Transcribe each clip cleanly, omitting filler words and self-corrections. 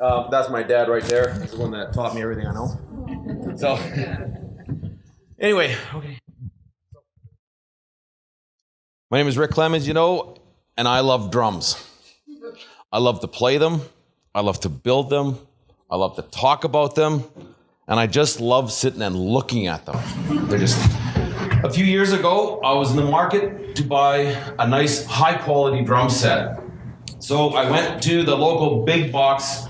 That's my dad right there. He's the one that taught me everything I know. So, anyway, okay. My name is Rick Klemm, as you know, and I love drums. I love to play them. I love to build them. I love to talk about them. And I just love sitting and looking at them. They're just... A few years ago, I was in the market to buy a nice high-quality drum set. So I went to the local big box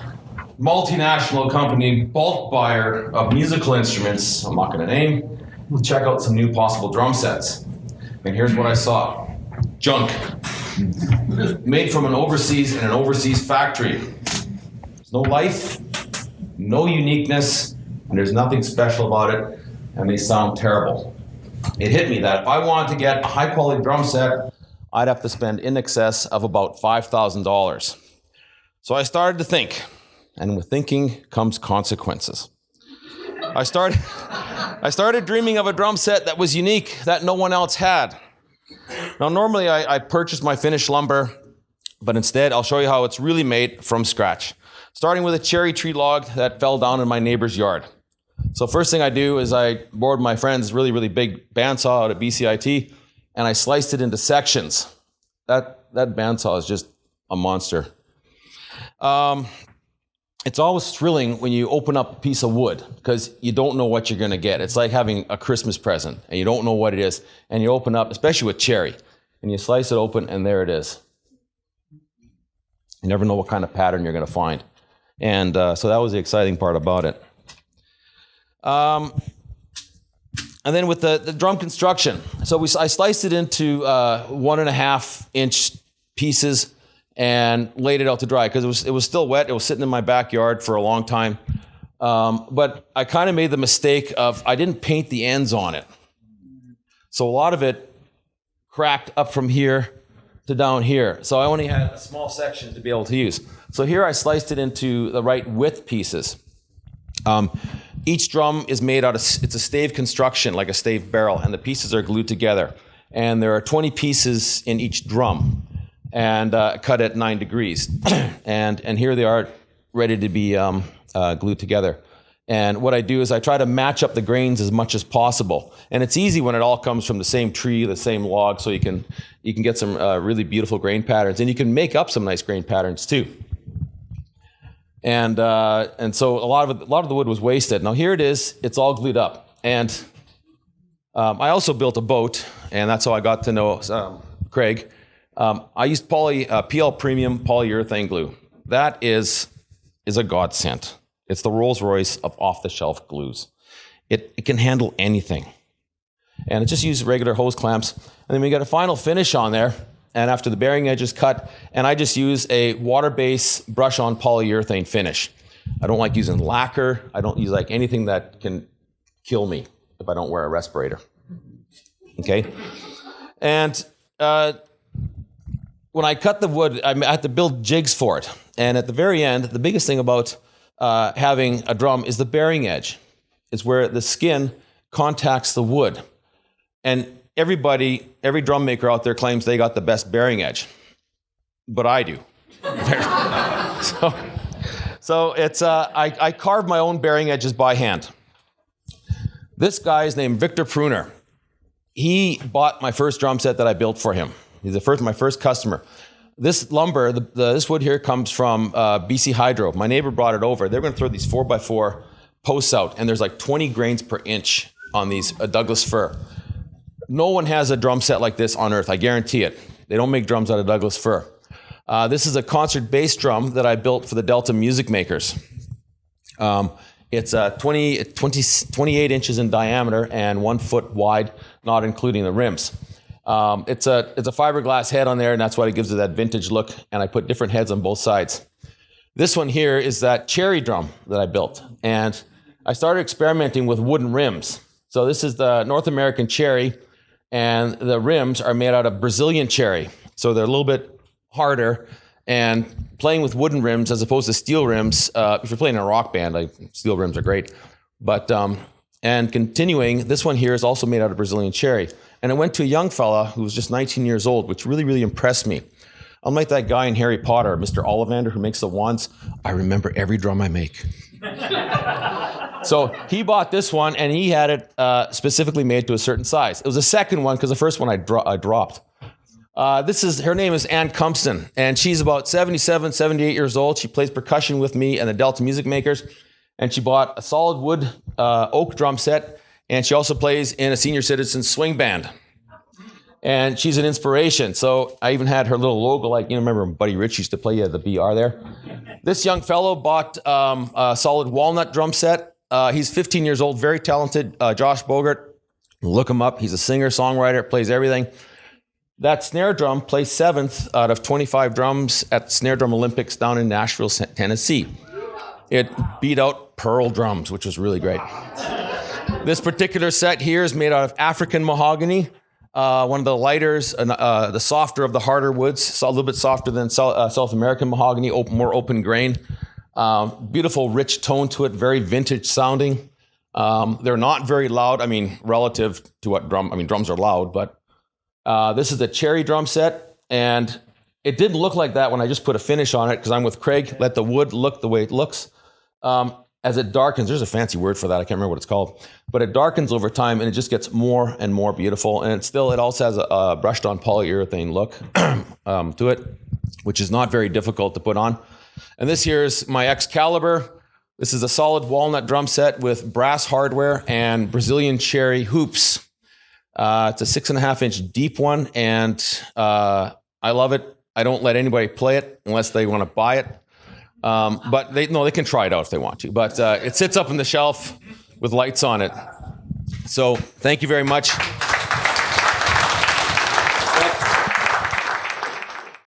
multinational company bulk buyer of musical instruments, I'm not going to name, to check out some new possible drum sets. And here's what I saw. Junk. Made from an overseas factory. There's no life, no uniqueness, and there's nothing special about it, and they sound terrible. It hit me that if I wanted to get a high-quality drum set, I'd have to spend in excess of about $5,000. So I started to think, and with thinking comes consequences. I started dreaming of a drum set that was unique, that no one else had. Now, normally I purchase my finished lumber, but instead I'll show you how it's really made from scratch, starting with a cherry tree log that fell down in my neighbor's yard. So first thing I do is I borrowed my friend's really, really big bandsaw out at BCIT, and I sliced it into sections. That bandsaw is just a monster. It's always thrilling when you open up a piece of wood because you don't know what you're going to get. It's like having a Christmas present, and you don't know what it is. And you open up, especially with cherry, and you slice it open, and there it is. You never know what kind of pattern you're going to find. And so that was the exciting part about it. And then with the drum construction, so I sliced it into 1.5 inch pieces and laid it out to dry because it was still wet. It was sitting in my backyard for a long time. But I kind of made the mistake of I didn't paint the ends on it. So a lot of it cracked up from here to down here. So I only had a small section to be able to use. So here I sliced it into the right width pieces. Each drum is made out of, it's a stave construction, like a stave barrel, and the pieces are glued together. And there are 20 pieces in each drum, and cut at 9 degrees. and here they are, ready to be glued together. And what I do is I try to match up the grains as much as possible. And it's easy when it all comes from the same tree, the same log, so you can get some really beautiful grain patterns, and you can make up some nice grain patterns too. And so a lot of the wood was wasted. Now here it is, it's all glued up. And I also built a boat, and that's how I got to know Craig. I used PL Premium polyurethane glue. That is a godsend. It's the Rolls-Royce of off-the-shelf glues. It can handle anything. And it just uses regular hose clamps. And then we got a final finish on there. And after the bearing edge is cut, and I just use a water-based brush-on polyurethane finish. I don't like using lacquer. I don't use like anything that can kill me if I don't wear a respirator. Okay? And when I cut the wood, I had to build jigs for it. And at the very end, the biggest thing about having a drum is the bearing edge. It's where the skin contacts the wood. And every drum maker out there claims they got the best bearing edge, but I do. so it's I carved my own bearing edges by hand. This guy is named Victor Pruner. He bought my first drum set that I built for him. He's my first customer. This lumber, this wood here comes from BC Hydro. My neighbor brought it over. They're going to throw these 4x4 posts out, and there's like 20 grains per inch on these Douglas fir. No one has a drum set like this on earth, I guarantee it. They don't make drums out of Douglas fir. This is a concert bass drum that I built for the Delta Music Makers. It's 28 inches in diameter and 1 foot wide, not including the rims. It's a fiberglass head on there, and that's why it gives it that vintage look, and I put different heads on both sides. This one here is that cherry drum that I built, and I started experimenting with wooden rims. So this is the North American cherry, and the rims are made out of Brazilian cherry. So they're a little bit harder, and playing with wooden rims as opposed to steel rims, if you're playing in a rock band, steel rims are great. But, and continuing, this one here is also made out of Brazilian cherry. And I went to a young fella who was just 19 years old, which really, really impressed me. I'm like that guy in Harry Potter, Mr. Ollivander, who makes the wands. I remember every drum I make. So he bought this one, and he had it specifically made to a certain size. It was the second one, because the first one I dropped. Her name is Ann Cumpston, and she's about 77, 78 years old. She plays percussion with me and the Delta Music Makers, and she bought a solid wood oak drum set, and she also plays in a senior citizen swing band. And she's an inspiration. So I even had her little logo, like, remember when Buddy Rich used to play the BR there? This young fellow bought a solid walnut drum set. He's 15 years old, very talented, Josh Bogart. Look him up. He's a singer, songwriter, plays everything. That snare drum placed 7th out of 25 drums at the Snare Drum Olympics down in Nashville, Tennessee. It beat out Pearl drums, which was really great. This particular set here is made out of African mahogany, one of the lighters, the softer of the harder woods, a little bit softer than South American mahogany, more open grain. Beautiful, rich tone to it, very vintage sounding. They're not very loud, relative to what drums are loud, but this is a cherry drum set, and it didn't look like that when I just put a finish on it, because I'm with Craig, let the wood look the way it looks. As it darkens, there's a fancy word for that, I can't remember what it's called, but it darkens over time, and it just gets more and more beautiful, and it also has a brushed-on polyurethane look to it, which is not very difficult to put on. And this here is my Excalibur. This is a solid walnut drum set with brass hardware and Brazilian cherry hoops. It's a 6.5-inch deep one, and I love it. I don't let anybody play it unless they want to buy it. But they can try it out if they want to. But it sits up on the shelf with lights on it. So thank you very much.